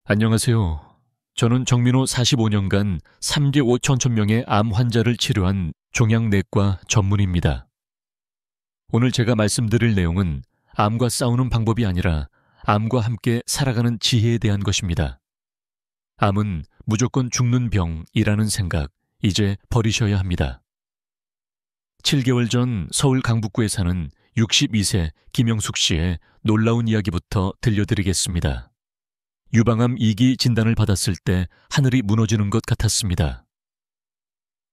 안녕하세요. 저는 정민호 45년간 3대 5천천 명의 암 환자를 치료한 종양내과 전문의입니다. 오늘 제가 말씀드릴 내용은 암과 싸우는 방법이 아니라 암과 함께 살아가는 지혜에 대한 것입니다. 암은 무조건 죽는 병이라는 생각, 이제 버리셔야 합니다. 7개월 전 서울 강북구에 사는 62세 김영숙 씨의 놀라운 이야기부터 들려드리겠습니다. 유방암 2기 진단을 받았을 때 하늘이 무너지는 것 같았습니다.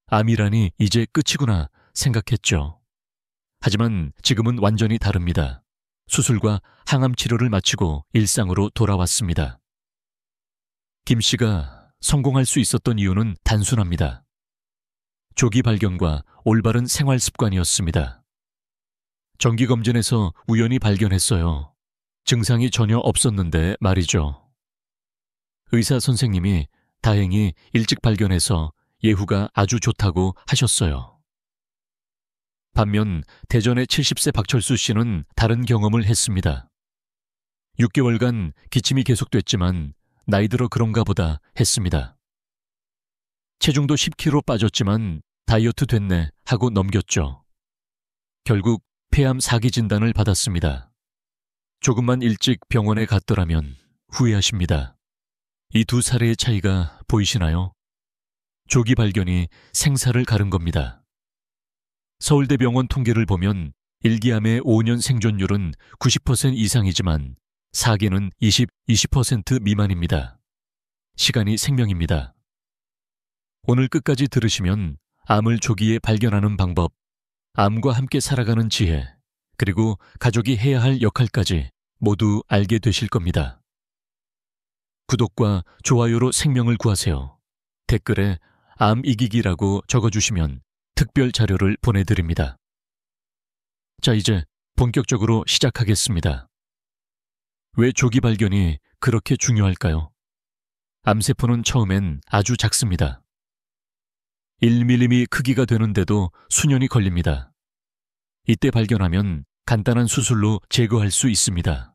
암이라니 이제 끝이구나 생각했죠. 하지만 지금은 완전히 다릅니다. 수술과 항암 치료를 마치고 일상으로 돌아왔습니다. 김 씨가 성공할 수 있었던 이유는 단순합니다. 조기 발견과 올바른 생활 습관이었습니다. 정기검진에서 우연히 발견했어요. 증상이 전혀 없었는데 말이죠. 의사 선생님이 다행히 일찍 발견해서 예후가 아주 좋다고 하셨어요. 반면 대전의 70세 박철수 씨는 다른 경험을 했습니다. 6개월간 기침이 계속됐지만 나이 들어 그런가 보다 했습니다. 체중도 10kg 빠졌지만 다이어트 됐네 하고 넘겼죠. 결국 폐암 4기 진단을 받았습니다. 조금만 일찍 병원에 갔더라면 후회하십니다. 이 두 사례의 차이가 보이시나요? 조기 발견이 생사를 가른 겁니다. 서울대병원 통계를 보면 1기암의 5년 생존율은 90% 이상이지만 4기는 20% 미만입니다. 시간이 생명입니다. 오늘 끝까지 들으시면 암을 조기에 발견하는 방법, 암과 함께 살아가는 지혜, 그리고 가족이 해야 할 역할까지 모두 알게 되실 겁니다. 구독과 좋아요로 생명을 구하세요. 댓글에 암 이기기라고 적어주시면 특별 자료를 보내드립니다. 자, 이제 본격적으로 시작하겠습니다. 왜 조기 발견이 그렇게 중요할까요? 암세포는 처음엔 아주 작습니다. 1mm 크기가 되는데도 수년이 걸립니다. 이때 발견하면 간단한 수술로 제거할 수 있습니다.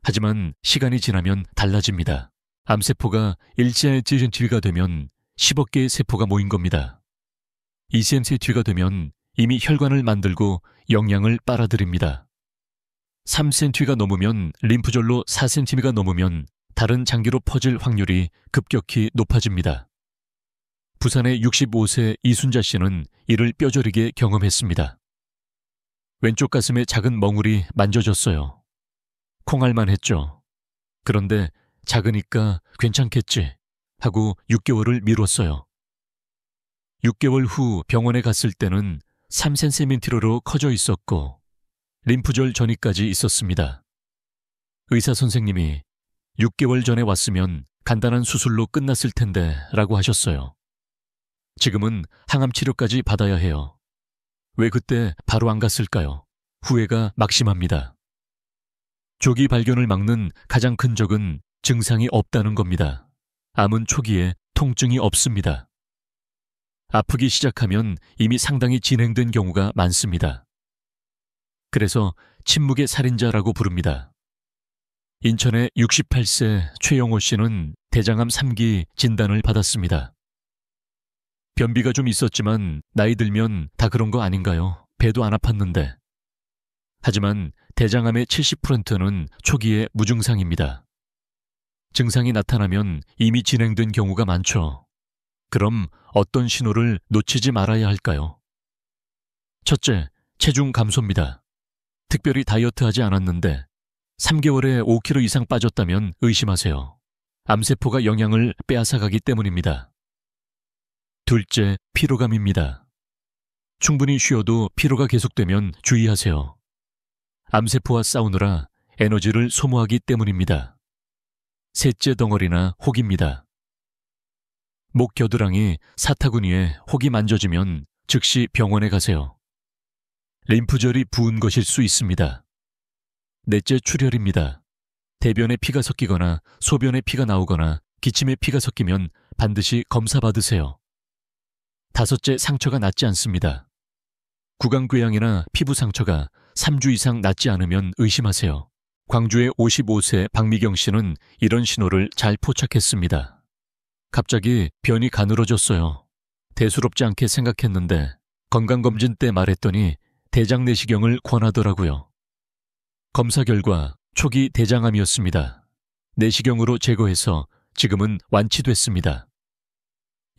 하지만 시간이 지나면 달라집니다. 암세포가 1cm가 되면 10억 개의 세포가 모인 겁니다. 2cm가 되면 이미 혈관을 만들고 영양을 빨아들입니다. 3cm가 넘으면 림프절로 4cm가 넘으면 다른 장기로 퍼질 확률이 급격히 높아집니다. 부산의 65세 이순자 씨는 이를 뼈저리게 경험했습니다. 왼쪽 가슴에 작은 멍울이 만져졌어요. 콩알만 했죠. 그런데 작으니까 괜찮겠지 하고 6개월을 미뤘어요. 6개월 후 병원에 갔을 때는 3cm로 커져 있었고 림프절 전이까지 있었습니다. 의사 선생님이 6개월 전에 왔으면 간단한 수술로 끝났을 텐데 라고 하셨어요. 지금은 항암 치료까지 받아야 해요. 왜 그때 바로 안 갔을까요? 후회가 막심합니다. 조기 발견을 막는 가장 큰 적은 증상이 없다는 겁니다. 암은 초기에 통증이 없습니다. 아프기 시작하면 이미 상당히 진행된 경우가 많습니다. 그래서 침묵의 살인자라고 부릅니다. 인천의 68세 최영호 씨는 대장암 3기 진단을 받았습니다. 변비가 좀 있었지만 나이 들면 다 그런 거 아닌가요? 배도 안 아팠는데. 하지만 대장암의 70%는 초기에 무증상입니다. 증상이 나타나면 이미 진행된 경우가 많죠. 그럼 어떤 신호를 놓치지 말아야 할까요? 첫째, 체중 감소입니다. 특별히 다이어트하지 않았는데 3개월에 5kg 이상 빠졌다면 의심하세요. 암세포가 영양을 빼앗아가기 때문입니다. 둘째, 피로감입니다. 충분히 쉬어도 피로가 계속되면 주의하세요. 암세포와 싸우느라 에너지를 소모하기 때문입니다. 셋째 덩어리나 혹입니다. 목 겨드랑이, 사타구니에 혹이 만져지면 즉시 병원에 가세요. 림프절이 부은 것일 수 있습니다. 넷째 출혈입니다. 대변에 피가 섞이거나 소변에 피가 나오거나 기침에 피가 섞이면 반드시 검사 받으세요. 다섯째, 상처가 낫지 않습니다. 구강궤양이나 피부 상처가 3주 이상 낫지 않으면 의심하세요. 광주의 55세 박미경 씨는 이런 신호를 잘 포착했습니다. 갑자기 변이 가늘어졌어요. 대수롭지 않게 생각했는데 건강검진 때 말했더니 대장 내시경을 권하더라고요. 검사 결과 초기 대장암이었습니다. 내시경으로 제거해서 지금은 완치됐습니다.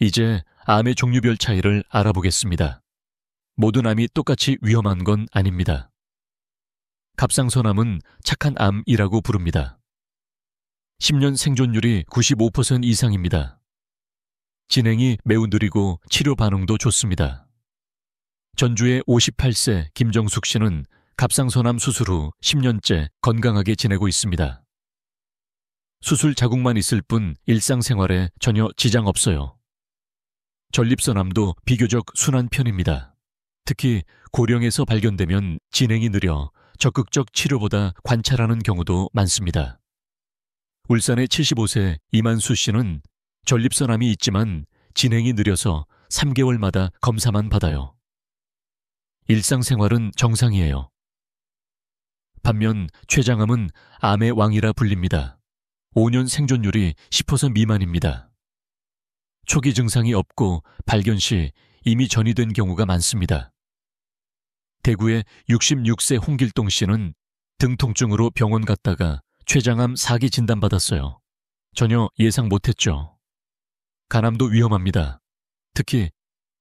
이제 암의 종류별 차이를 알아보겠습니다. 모든 암이 똑같이 위험한 건 아닙니다. 갑상선암은 착한 암이라고 부릅니다. 10년 생존율이 95% 이상입니다. 진행이 매우 느리고 치료 반응도 좋습니다. 전주의 58세 김정숙 씨는 갑상선암 수술 후 10년째 건강하게 지내고 있습니다. 수술 자국만 있을 뿐 일상생활에 전혀 지장 없어요. 전립선암도 비교적 순한 편입니다. 특히 고령에서 발견되면 진행이 느려 적극적 치료보다 관찰하는 경우도 많습니다. 울산의 75세 이만수 씨는 전립선암이 있지만 진행이 느려서 3개월마다 검사만 받아요. 일상생활은 정상이에요. 반면 췌장암은 암의 왕이라 불립니다. 5년 생존율이 10% 미만입니다. 초기 증상이 없고 발견 시 이미 전이된 경우가 많습니다. 대구의 66세 홍길동 씨는 등 통증으로 병원 갔다가 췌장암 4기 진단받았어요. 전혀 예상 못했죠. 간암도 위험합니다. 특히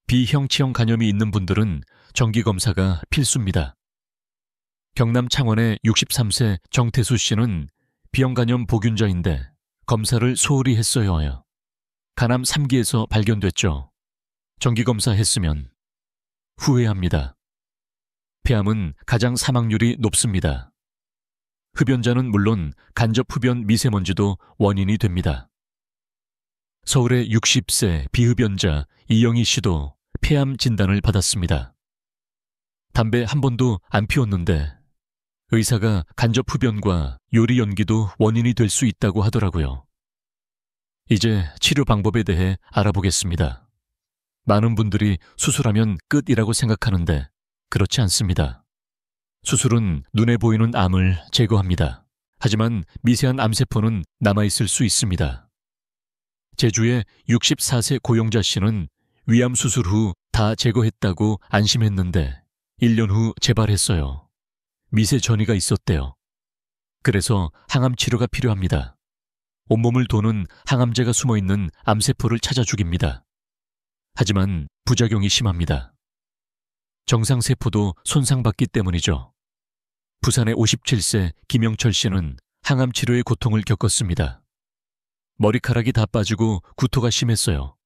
B형 T형 간염이 있는 분들은 정기검사가 필수입니다. 경남 창원의 63세 정태수 씨는 B형 간염 보균자인데 검사를 소홀히 했어요. 간암 3기에서 발견됐죠. 정기검사 했으면 후회합니다. 폐암은 가장 사망률이 높습니다. 흡연자는 물론 간접 흡연 미세먼지도 원인이 됩니다. 서울의 60세 비흡연자 이영희 씨도 폐암 진단을 받았습니다. 담배 한 번도 안 피웠는데 의사가 간접 흡연과 요리 연기도 원인이 될 수 있다고 하더라고요. 이제 치료 방법에 대해 알아보겠습니다. 많은 분들이 수술하면 끝이라고 생각하는데 그렇지 않습니다. 수술은 눈에 보이는 암을 제거합니다. 하지만 미세한 암세포는 남아있을 수 있습니다. 제주의 64세 고용자 씨는 위암 수술 후 다 제거했다고 안심했는데 1년 후 재발했어요. 미세 전이가 있었대요. 그래서 항암 치료가 필요합니다. 온몸을 도는 항암제가 숨어있는 암세포를 찾아 죽입니다. 하지만 부작용이 심합니다. 정상세포도 손상받기 때문이죠. 부산의 57세 김영철 씨는 항암 치료의 고통을 겪었습니다. 머리카락이 다 빠지고 구토가 심했어요.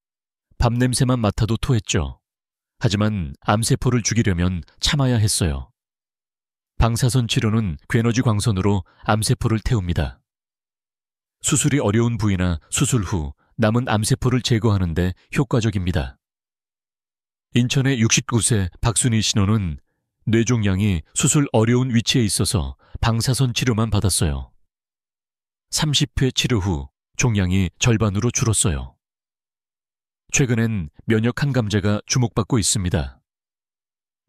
밥 냄새만 맡아도 토했죠. 하지만 암세포를 죽이려면 참아야 했어요. 방사선 치료는 괴너지 광선으로 암세포를 태웁니다. 수술이 어려운 부위나 수술 후 남은 암세포를 제거하는 데 효과적입니다. 인천의 69세 박순희 신호는 뇌종양이 수술 어려운 위치에 있어서 방사선 치료만 받았어요. 30회 치료 후 종양이 절반으로 줄었어요. 최근엔 면역 항암제가 주목받고 있습니다.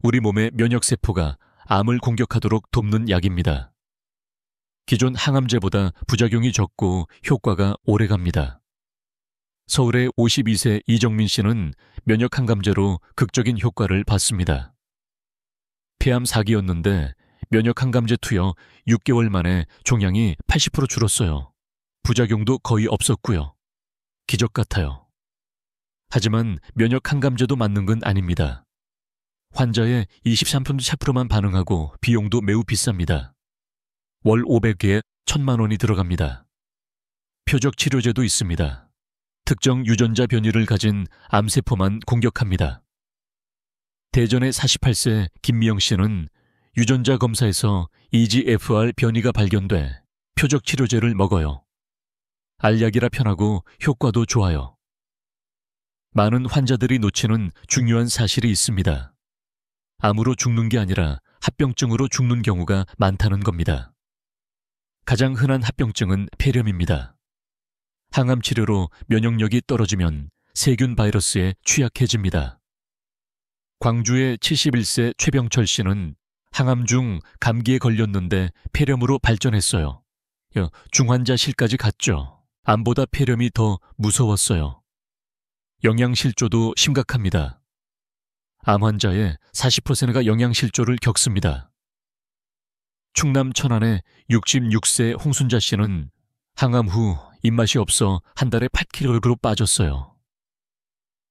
우리 몸의 면역세포가 암을 공격하도록 돕는 약입니다. 기존 항암제보다 부작용이 적고 효과가 오래갑니다. 서울의 52세 이정민 씨는 면역 항암제로 극적인 효과를 봤습니다. 폐암 4기였는데 면역 항암제 투여 6개월 만에 종양이 80% 줄었어요. 부작용도 거의 없었고요. 기적 같아요. 하지만 면역 항암제도 맞는 건 아닙니다. 환자의 23% 차프로만 반응하고 비용도 매우 비쌉니다. 월 500개에 1,000만 원이 들어갑니다. 표적 치료제도 있습니다. 특정 유전자 변이를 가진 암세포만 공격합니다. 대전의 48세 김미영 씨는 유전자 검사에서 EGFR 변이가 발견돼 표적 치료제를 먹어요. 알약이라 편하고 효과도 좋아요. 많은 환자들이 놓치는 중요한 사실이 있습니다. 암으로 죽는 게 아니라 합병증으로 죽는 경우가 많다는 겁니다. 가장 흔한 합병증은 폐렴입니다. 항암 치료로 면역력이 떨어지면 세균 바이러스에 취약해집니다. 광주의 71세 최병철 씨는 항암 중 감기에 걸렸는데 폐렴으로 발전했어요. 중환자실까지 갔죠. 암보다 폐렴이 더 무서웠어요. 영양실조도 심각합니다. 암 환자의 40%가 영양실조를 겪습니다. 충남 천안의 66세 홍순자 씨는 항암 후 입맛이 없어 한 달에 8kg로 빠졌어요.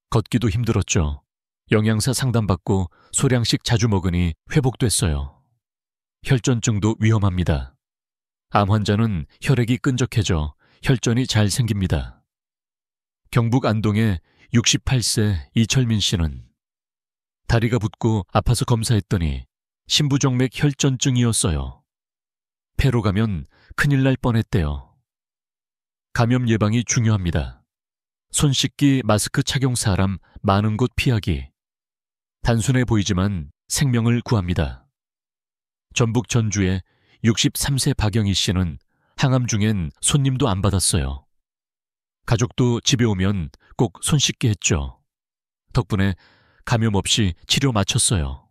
걷기도 힘들었죠. 영양사 상담받고 소량씩 자주 먹으니 회복됐어요. 혈전증도 위험합니다. 암 환자는 혈액이 끈적해져 혈전이 잘 생깁니다. 경북 안동의 68세 이철민 씨는 다리가 붓고 아파서 검사했더니 심부정맥 혈전증이었어요. 폐로 가면 큰일 날 뻔했대요. 감염 예방이 중요합니다. 손 씻기, 마스크 착용, 사람 많은 곳 피하기. 단순해 보이지만 생명을 구합니다. 전북 전주의 63세 박영희 씨는 항암 중엔 손님도 안 받았어요. 가족도 집에 오면 꼭 손 씻게 했죠. 덕분에 감염 없이 치료 마쳤어요.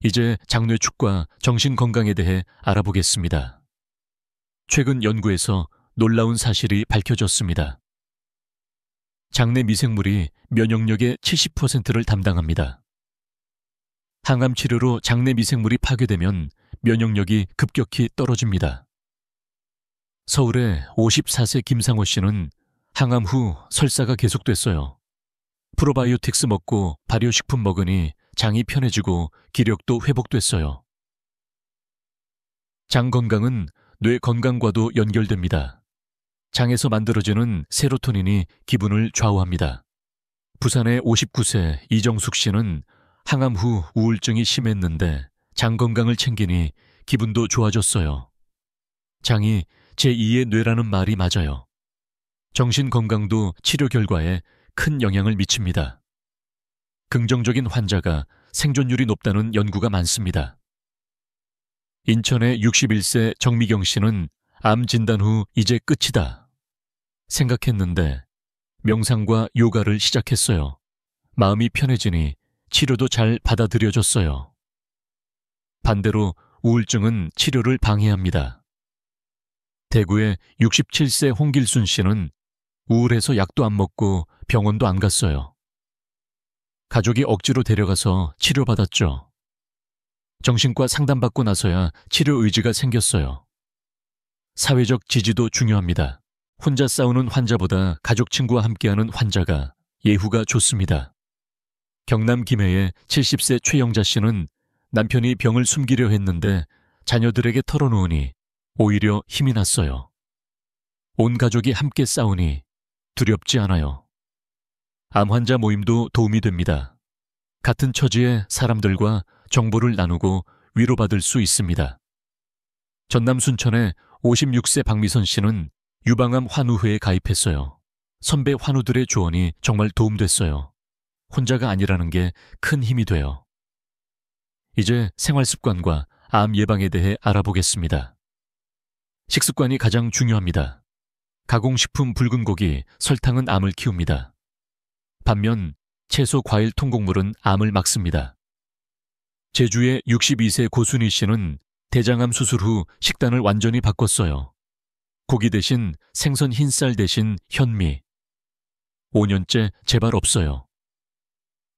이제 장뇌축과 정신건강에 대해 알아보겠습니다. 최근 연구에서 놀라운 사실이 밝혀졌습니다. 장내 미생물이 면역력의 70%를 담당합니다. 항암 치료로 장내 미생물이 파괴되면 면역력이 급격히 떨어집니다. 서울의 54세 김상호 씨는 항암 후 설사가 계속됐어요. 프로바이오틱스 먹고 발효식품 먹으니 장이 편해지고 기력도 회복됐어요. 장 건강은 뇌 건강과도 연결됩니다. 장에서 만들어지는 세로토닌이 기분을 좌우합니다. 부산의 59세 이정숙 씨는 항암 후 우울증이 심했는데 장 건강을 챙기니 기분도 좋아졌어요. 장이 제2의 뇌라는 말이 맞아요. 정신 건강도 치료 결과에 큰 영향을 미칩니다. 긍정적인 환자가 생존율이 높다는 연구가 많습니다. 인천의 61세 정미경 씨는 암 진단 후 이제 끝이다 생각했는데 명상과 요가를 시작했어요. 마음이 편해지니 치료도 잘 받아들여졌어요. 반대로 우울증은 치료를 방해합니다. 대구의 67세 홍길순 씨는 우울해서 약도 안 먹고 병원도 안 갔어요. 가족이 억지로 데려가서 치료받았죠. 정신과 상담받고 나서야 치료 의지가 생겼어요. 사회적 지지도 중요합니다. 혼자 싸우는 환자보다 가족 친구와 함께하는 환자가 예후가 좋습니다. 경남 김해의 70세 최영자 씨는 남편이 병을 숨기려 했는데 자녀들에게 털어놓으니 오히려 힘이 났어요. 온 가족이 함께 싸우니 두렵지 않아요. 암 환자 모임도 도움이 됩니다. 같은 처지의 사람들과 정보를 나누고 위로받을 수 있습니다. 전남 순천의 56세 박미선 씨는 유방암 환우회에 가입했어요. 선배 환우들의 조언이 정말 도움됐어요. 혼자가 아니라는 게 큰 힘이 돼요. 이제 생활습관과 암 예방에 대해 알아보겠습니다. 식습관이 가장 중요합니다. 가공식품, 붉은 고기, 설탕은 암을 키웁니다. 반면 채소, 과일, 통곡물은 암을 막습니다. 제주의 62세 고순희 씨는 대장암 수술 후 식단을 완전히 바꿨어요. 고기 대신 생선 흰쌀 대신 현미. 5년째 제발 없어요.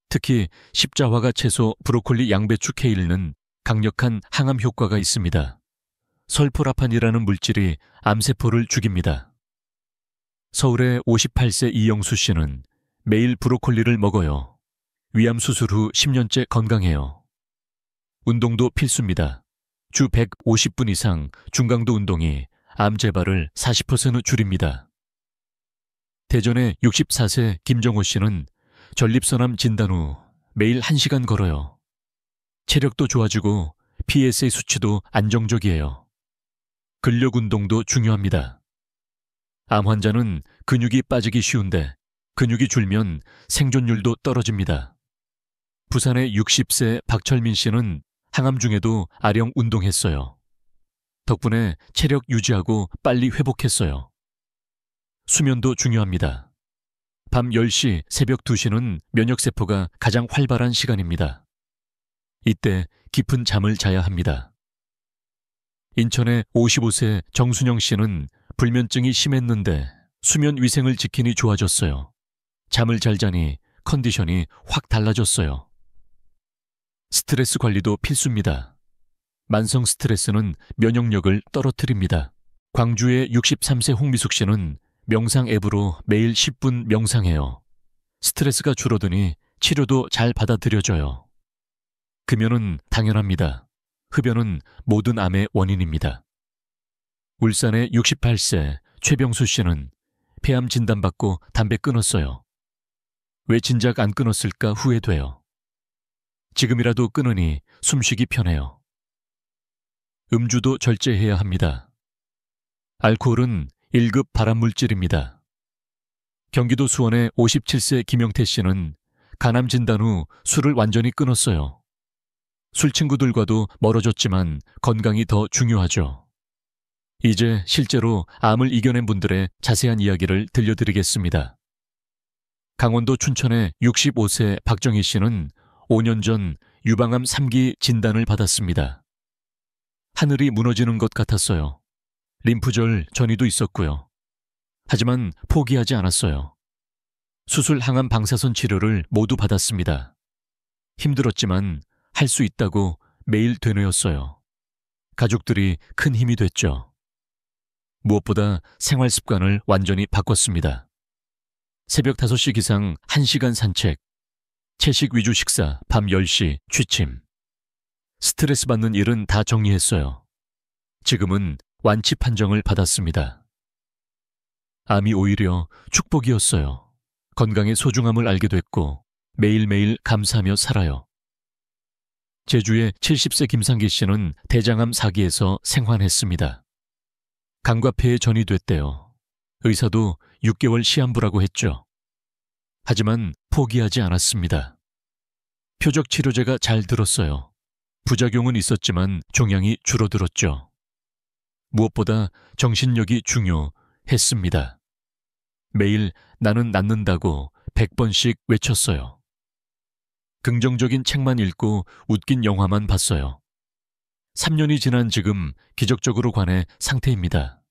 특히 십자화가 채소, 브로콜리, 양배추, 케일은 강력한 항암 효과가 있습니다. 설포라판이라는 물질이 암세포를 죽입니다. 서울의 58세 이영수 씨는 매일 브로콜리를 먹어요. 위암 수술 후 10년째 건강해요. 운동도 필수입니다. 주 150분 이상 중강도 운동이 암 재발을 40% 줄입니다. 대전의 64세 김정호 씨는 전립선암 진단 후 매일 1시간 걸어요. 체력도 좋아지고 PSA 수치도 안정적이에요. 근력 운동도 중요합니다. 암 환자는 근육이 빠지기 쉬운데 근육이 줄면 생존율도 떨어집니다. 부산의 60세 박철민 씨는 항암 중에도 아령 운동했어요. 덕분에 체력 유지하고 빨리 회복했어요. 수면도 중요합니다. 밤 10시, 새벽 2시는 면역세포가 가장 활발한 시간입니다. 이때 깊은 잠을 자야 합니다. 인천의 55세 정순영 씨는 불면증이 심했는데 수면 위생을 지키니 좋아졌어요. 잠을 잘 자니 컨디션이 확 달라졌어요. 스트레스 관리도 필수입니다. 만성 스트레스는 면역력을 떨어뜨립니다. 광주의 63세 홍미숙 씨는 명상 앱으로 매일 10분 명상해요. 스트레스가 줄어드니 치료도 잘 받아들여져요. 금연은 당연합니다. 흡연은 모든 암의 원인입니다. 울산의 68세 최병수 씨는 폐암 진단받고 담배 끊었어요. 왜 진작 안 끊었을까 후회돼요. 지금이라도 끊으니 숨쉬기 편해요. 음주도 절제해야 합니다. 알코올은 1급 발암물질입니다. 경기도 수원의 57세 김영태 씨는 간암 진단 후 술을 완전히 끊었어요. 술 친구들과도 멀어졌지만 건강이 더 중요하죠. 이제 실제로 암을 이겨낸 분들의 자세한 이야기를 들려드리겠습니다. 강원도 춘천의 65세 박정희 씨는 5년 전 유방암 3기 진단을 받았습니다. 하늘이 무너지는 것 같았어요. 림프절 전이도 있었고요. 하지만 포기하지 않았어요. 수술 항암 방사선 치료를 모두 받았습니다. 힘들었지만 할 수 있다고 매일 되뇌었어요. 가족들이 큰 힘이 됐죠. 무엇보다 생활 습관을 완전히 바꿨습니다. 새벽 5시 기상 1시간 산책, 채식 위주 식사, 밤 10시 취침. 스트레스 받는 일은 다 정리했어요. 지금은 완치 판정을 받았습니다. 암이 오히려 축복이었어요. 건강의 소중함을 알게 됐고 매일매일 감사하며 살아요. 제주의 70세 김상기 씨는 대장암 4기에서 생환했습니다. 간과 폐에 전이 됐대요. 의사도 6개월 시한부라고 했죠. 하지만 포기하지 않았습니다. 표적 치료제가 잘 들었어요. 부작용은 있었지만 종양이 줄어들었죠. 무엇보다 정신력이 중요했습니다. 매일 나는 낫는다고 100번씩 외쳤어요. 긍정적인 책만 읽고 웃긴 영화만 봤어요. 3년이 지난 지금 기적적으로 관해 상태입니다.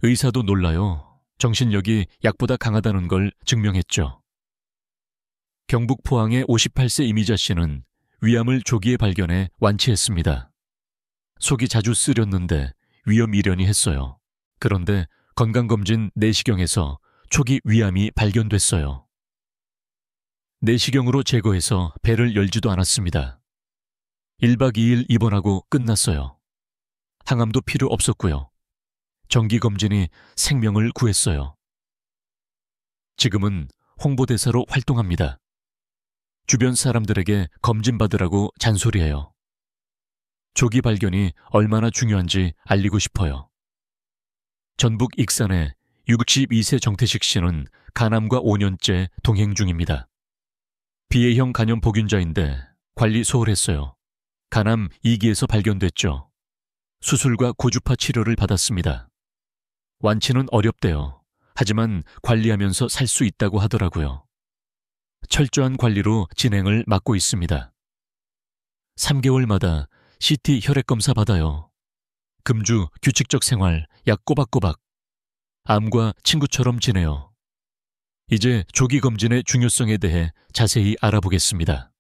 의사도 놀라요. 정신력이 약보다 강하다는 걸 증명했죠. 경북 포항의 58세 이미자 씨는 위암을 조기에 발견해 완치했습니다. 속이 자주 쓰렸는데 위험 이련이 했어요. 그런데 건강검진 내시경에서 초기 위암이 발견됐어요. 내시경으로 제거해서 배를 열지도 않았습니다. 1박 2일 입원하고 끝났어요. 항암도 필요 없었고요. 정기검진이 생명을 구했어요. 지금은 홍보대사로 활동합니다. 주변 사람들에게 검진받으라고 잔소리해요. 조기 발견이 얼마나 중요한지 알리고 싶어요. 전북 익산의 62세 정태식 씨는 간암과 5년째 동행 중입니다. 비애형 간염 복균자인데 관리 소홀했어요. 간암 2기에서 발견됐죠. 수술과 고주파 치료를 받았습니다. 완치는 어렵대요. 하지만 관리하면서 살 수 있다고 하더라고요. 철저한 관리로 진행을 맡고 있습니다. 3개월마다 CT 혈액검사 받아요. 금주 규칙적 생활, 약 꼬박꼬박. 암과 친구처럼 지내요. 이제 조기 검진의 중요성에 대해 자세히 알아보겠습니다.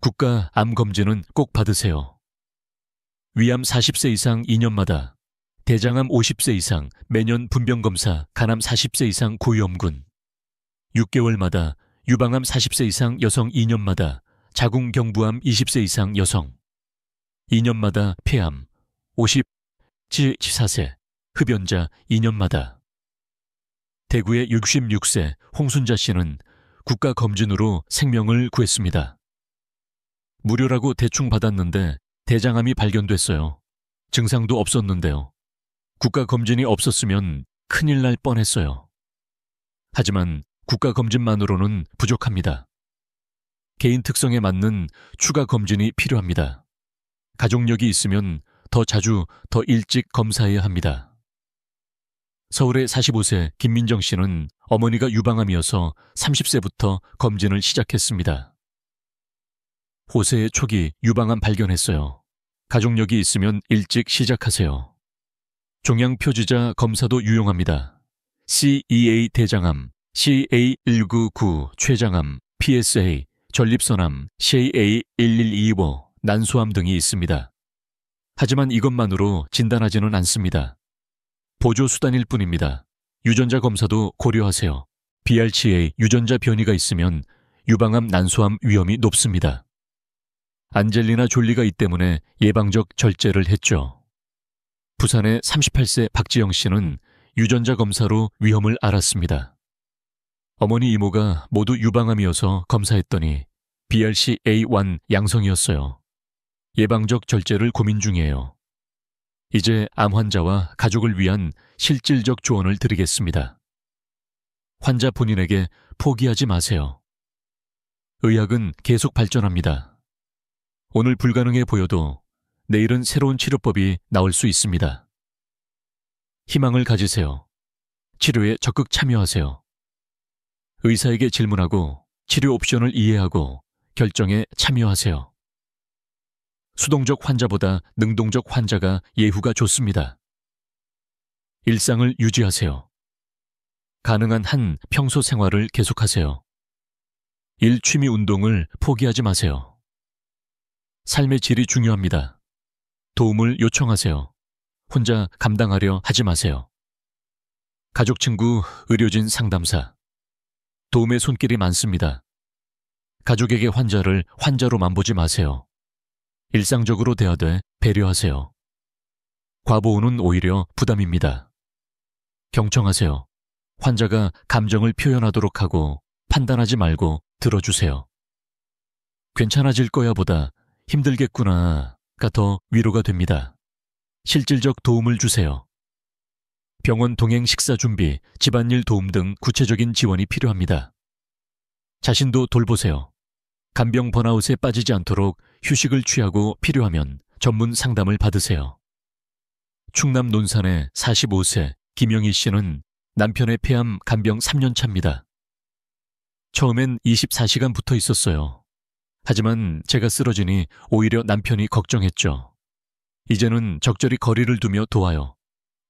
국가 암 검진은 꼭 받으세요. 위암 40세 이상 2년마다, 대장암 50세 이상 매년 분병검사 간암 40세 이상 고위험군, 6개월마다 유방암 40세 이상 여성 2년마다 자궁경부암 20세 이상 여성, 2년마다 폐암 54세 흡연자 2년마다. 대구의 66세 홍순자 씨는 국가검진으로 생명을 구했습니다. 무료라고 대충 받았는데 대장암이 발견됐어요. 증상도 없었는데요. 국가검진이 없었으면 큰일 날 뻔했어요. 하지만 국가검진만으로는 부족합니다. 개인 특성에 맞는 추가 검진이 필요합니다. 가족력이 있으면 더 자주, 더 일찍 검사해야 합니다. 서울의 45세 김민정 씨는 어머니가 유방암이어서 30세부터 검진을 시작했습니다. 호세의 촉이 유방암 발견했어요. 가족력이 있으면 일찍 시작하세요. 종양 표지자 검사도 유용합니다. CEA 대장암, CA199 췌장암, PSA, 전립선암, CA1125 난소암 등이 있습니다. 하지만 이것만으로 진단하지는 않습니다. 보조수단일 뿐입니다. 유전자 검사도 고려하세요. BRCA 유전자 변이가 있으면 유방암 난소암 위험이 높습니다. 안젤리나 졸리가 이 때문에 예방적 절제를 했죠. 부산의 38세 박지영 씨는 유전자 검사로 위험을 알았습니다. 어머니 이모가 모두 유방암이어서 검사했더니 BRCA1 양성이었어요. 예방적 절제를 고민 중이에요. 이제 암 환자와 가족을 위한 실질적 조언을 드리겠습니다. 환자 본인에게 포기하지 마세요. 의학은 계속 발전합니다. 오늘 불가능해 보여도 내일은 새로운 치료법이 나올 수 있습니다. 희망을 가지세요. 치료에 적극 참여하세요. 의사에게 질문하고 치료 옵션을 이해하고 결정에 참여하세요. 수동적 환자보다 능동적 환자가 예후가 좋습니다. 일상을 유지하세요. 가능한 한 평소 생활을 계속하세요. 일, 취미, 운동을 포기하지 마세요. 삶의 질이 중요합니다. 도움을 요청하세요. 혼자 감당하려 하지 마세요. 가족, 친구, 의료진, 상담사. 도움의 손길이 많습니다. 가족에게 환자를 환자로만 보지 마세요. 일상적으로 대하되 배려하세요. 과보호는 오히려 부담입니다. 경청하세요. 환자가 감정을 표현하도록 하고 판단하지 말고 들어주세요. 괜찮아질 거야 보다 힘들겠구나가 더 위로가 됩니다. 실질적 도움을 주세요. 병원 동행 식사 준비, 집안일 도움 등 구체적인 지원이 필요합니다. 자신도 돌보세요. 간병 번아웃에 빠지지 않도록 휴식을 취하고 필요하면 전문 상담을 받으세요. 충남 논산의 45세 김영희 씨는 남편의 폐암 간병 3년 차입니다. 처음엔 24시간 붙어 있었어요. 하지만 제가 쓰러지니 오히려 남편이 걱정했죠. 이제는 적절히 거리를 두며 도와요.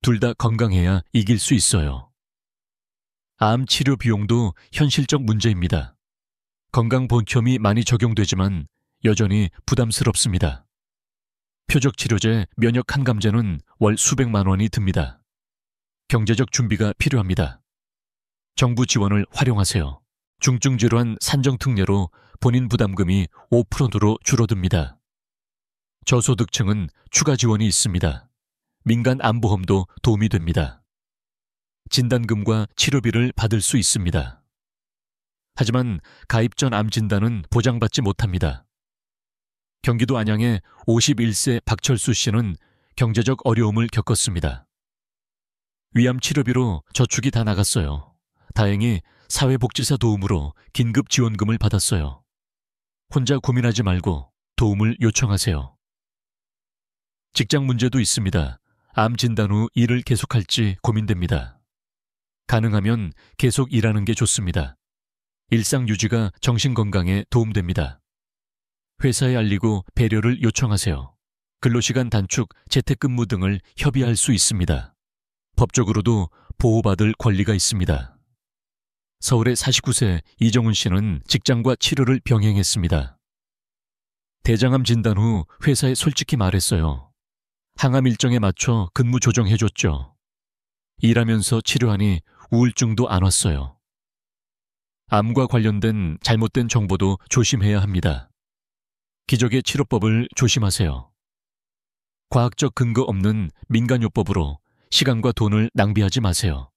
둘 다 건강해야 이길 수 있어요. 암 치료 비용도 현실적 문제입니다. 건강보험이 많이 적용되지만 여전히 부담스럽습니다. 표적치료제 면역 항감제는 월 수백만 원이 듭니다. 경제적 준비가 필요합니다. 정부 지원을 활용하세요. 중증질환 산정특례로 본인 부담금이 5%로 줄어듭니다. 저소득층은 추가 지원이 있습니다. 민간 암보험도 도움이 됩니다. 진단금과 치료비를 받을 수 있습니다. 하지만 가입 전 암 진단은 보장받지 못합니다. 경기도 안양의 51세 박철수 씨는 경제적 어려움을 겪었습니다. 위암 치료비로 저축이 다 나갔어요. 다행히 사회복지사 도움으로 긴급 지원금을 받았어요. 혼자 고민하지 말고 도움을 요청하세요. 직장 문제도 있습니다. 암 진단 후 일을 계속할지 고민됩니다. 가능하면 계속 일하는 게 좋습니다. 일상 유지가 정신건강에 도움됩니다. 회사에 알리고 배려를 요청하세요. 근로시간 단축, 재택근무 등을 협의할 수 있습니다. 법적으로도 보호받을 권리가 있습니다. 서울의 49세 이정훈 씨는 직장과 치료를 병행했습니다. 대장암 진단 후 회사에 솔직히 말했어요. 항암 일정에 맞춰 근무 조정해줬죠. 일하면서 치료하니 우울증도 안 왔어요. 암과 관련된 잘못된 정보도 조심해야 합니다. 기적의 치료법을 조심하세요. 과학적 근거 없는 민간요법으로 시간과 돈을 낭비하지 마세요.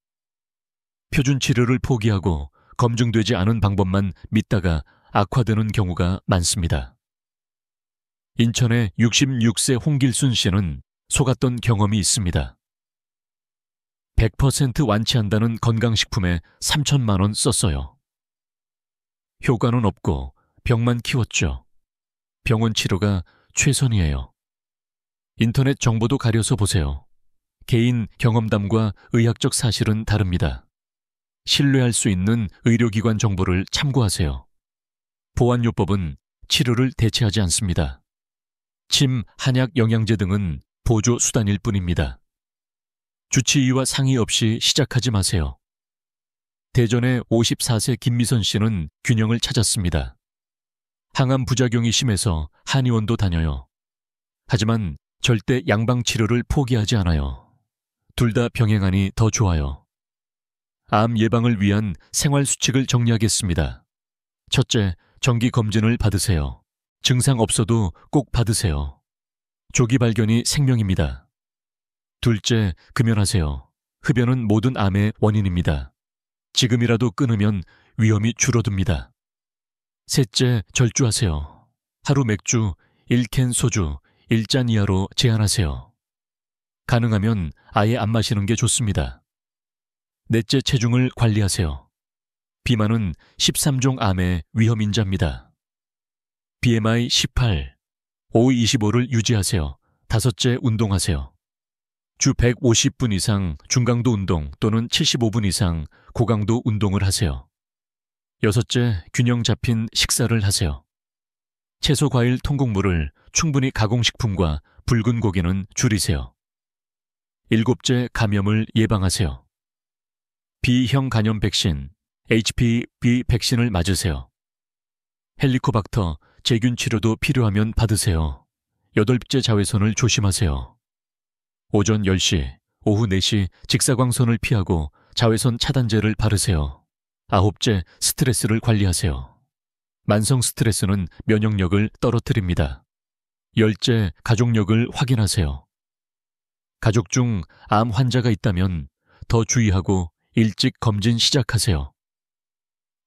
표준 치료를 포기하고 검증되지 않은 방법만 믿다가 악화되는 경우가 많습니다. 인천의 66세 홍길순 씨는 속았던 경험이 있습니다. 100% 완치한다는 건강식품에 3천만 원 썼어요. 효과는 없고 병만 키웠죠. 병원 치료가 최선이에요. 인터넷 정보도 가려서 보세요. 개인 경험담과 의학적 사실은 다릅니다. 신뢰할 수 있는 의료기관 정보를 참고하세요. 보안요법은 치료를 대체하지 않습니다. 침, 한약, 영양제 등은 보조 수단일 뿐입니다. 주치의와 상의 없이 시작하지 마세요. 대전의 54세 김미선 씨는 균형을 찾았습니다. 항암 부작용이 심해서 한의원도 다녀요. 하지만 절대 양방 치료를 포기하지 않아요. 둘 다 병행하니 더 좋아요. 암 예방을 위한 생활 수칙을 정리하겠습니다. 첫째, 정기 검진을 받으세요. 증상 없어도 꼭 받으세요. 조기 발견이 생명입니다. 둘째, 금연하세요. 흡연은 모든 암의 원인입니다. 지금이라도 끊으면 위험이 줄어듭니다. 셋째, 절주하세요. 하루 맥주 1캔 소주 1잔 이하로 제한하세요. 가능하면 아예 안 마시는 게 좋습니다. 넷째, 체중을 관리하세요. 비만은 13종 암의 위험인자입니다. BMI 18, OE25를 유지하세요. 다섯째, 운동하세요. 주 150분 이상 중강도 운동 또는 75분 이상 고강도 운동을 하세요. 여섯째, 균형 잡힌 식사를 하세요. 채소, 과일, 통곡물을 충분히 가공식품과 붉은 고기는 줄이세요. 일곱째, 감염을 예방하세요. B형 간염 백신, HPV 백신을 맞으세요. 헬리코박터, 제균 치료도 필요하면 받으세요. 여덟째, 자외선을 조심하세요. 오전 10시, 오후 4시 직사광선을 피하고 자외선 차단제를 바르세요. 아홉째, 스트레스를 관리하세요. 만성 스트레스는 면역력을 떨어뜨립니다. 열째, 가족력을 확인하세요. 가족 중 암 환자가 있다면 더 주의하고 일찍 검진 시작하세요.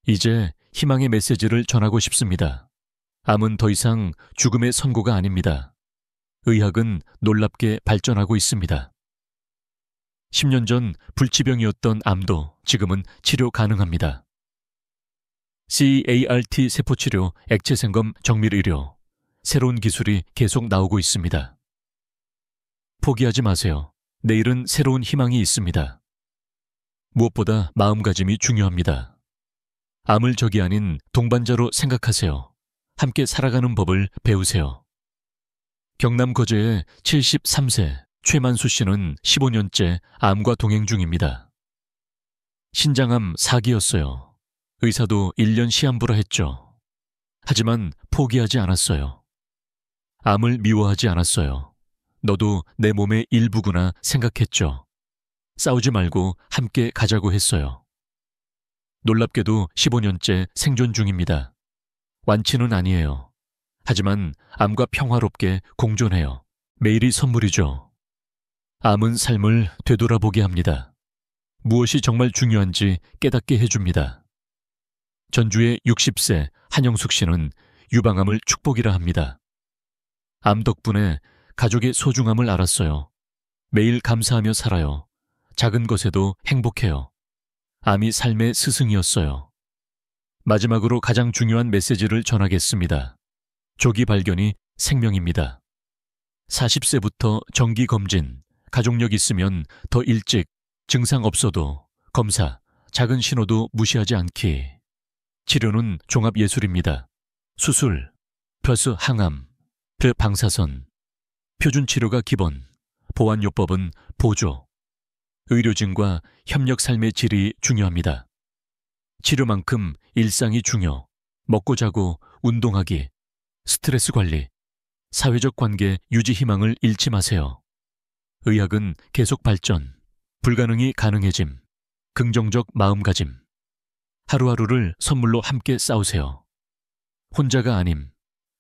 이제 희망의 메시지를 전하고 싶습니다. 암은 더 이상 죽음의 선고가 아닙니다. 의학은 놀랍게 발전하고 있습니다. 10년 전 불치병이었던 암도 지금은 치료 가능합니다. CART 세포치료, 액체생검, 정밀의료, 새로운 기술이 계속 나오고 있습니다. 포기하지 마세요. 내일은 새로운 희망이 있습니다. 무엇보다 마음가짐이 중요합니다. 암을 적이 아닌 동반자로 생각하세요. 함께 살아가는 법을 배우세요. 경남 거제의 73세 최만수 씨는 15년째 암과 동행 중입니다. 신장암 4기였어요. 의사도 1년 시한부라 했죠. 하지만 포기하지 않았어요. 암을 미워하지 않았어요. 너도 내 몸의 일부구나 생각했죠. 싸우지 말고 함께 가자고 했어요. 놀랍게도 15년째 생존 중입니다. 완치는 아니에요. 하지만 암과 평화롭게 공존해요. 매일이 선물이죠. 암은 삶을 되돌아보게 합니다. 무엇이 정말 중요한지 깨닫게 해줍니다. 전주의 60세 한영숙 씨는 유방암을 축복이라 합니다. 암 덕분에 가족의 소중함을 알았어요. 매일 감사하며 살아요. 작은 것에도 행복해요. 암이 삶의 스승이었어요. 마지막으로 가장 중요한 메시지를 전하겠습니다. 조기 발견이 생명입니다. 40세부터 정기 검진, 가족력 있으면 더 일찍, 증상 없어도 검사, 작은 신호도 무시하지 않기. 치료는 종합예술입니다. 수술, 벼스 항암, 방사선, 표준치료가 기본, 보완요법은 보조. 의료진과 협력 삶의 질이 중요합니다. 치료만큼 일상이 중요. 먹고 자고 운동하기, 스트레스 관리, 사회적 관계 유지 희망을 잃지 마세요. 의학은 계속 발전, 불가능이 가능해짐, 긍정적 마음가짐. 하루하루를 선물로 함께 싸우세요. 혼자가 아님,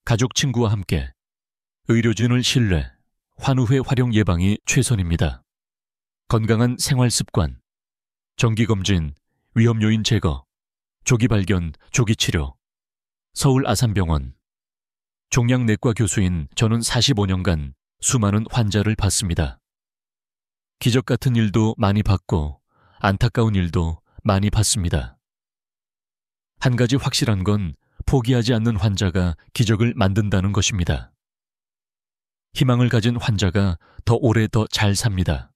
가족 친구와 함께. 의료진을 신뢰, 환우회 활용 예방이 최선입니다. 건강한 생활 습관, 정기검진, 위험요인 제거, 조기 발견, 조기 치료. 서울 아산병원. 종양내과 교수인 저는 45년간 수많은 환자를 봤습니다. 기적 같은 일도 많이 봤고 안타까운 일도 많이 봤습니다. 한 가지 확실한 건 포기하지 않는 환자가 기적을 만든다는 것입니다. 희망을 가진 환자가 더 오래 더 잘 삽니다.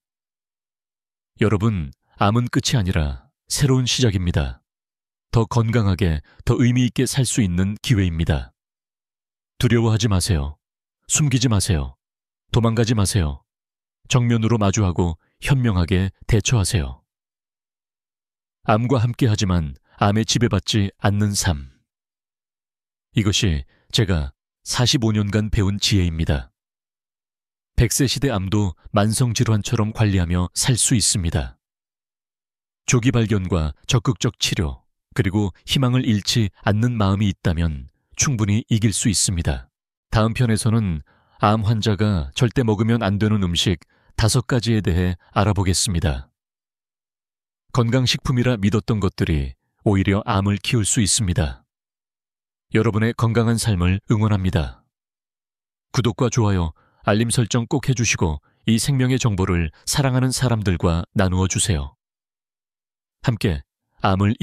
여러분, 암은 끝이 아니라 새로운 시작입니다. 더 건강하게, 더 의미 있게 살 수 있는 기회입니다. 두려워하지 마세요. 숨기지 마세요. 도망가지 마세요. 정면으로 마주하고 현명하게 대처하세요. 암과 함께하지만 암에 지배받지 않는 삶. 이것이 제가 45년간 배운 지혜입니다. 100세 시대 암도 만성질환처럼 관리하며 살 수 있습니다. 조기 발견과 적극적 치료, 그리고 희망을 잃지 않는 마음이 있다면 충분히 이길 수 있습니다. 다음 편에서는 암 환자가 절대 먹으면 안 되는 음식 5가지에 대해 알아보겠습니다. 건강식품이라 믿었던 것들이 오히려 암을 키울 수 있습니다. 여러분의 건강한 삶을 응원합니다. 구독과 좋아요, 알림 설정 꼭 해주시고 이 생명의 정보를 사랑하는 사람들과 나누어 주세요. 함께 암을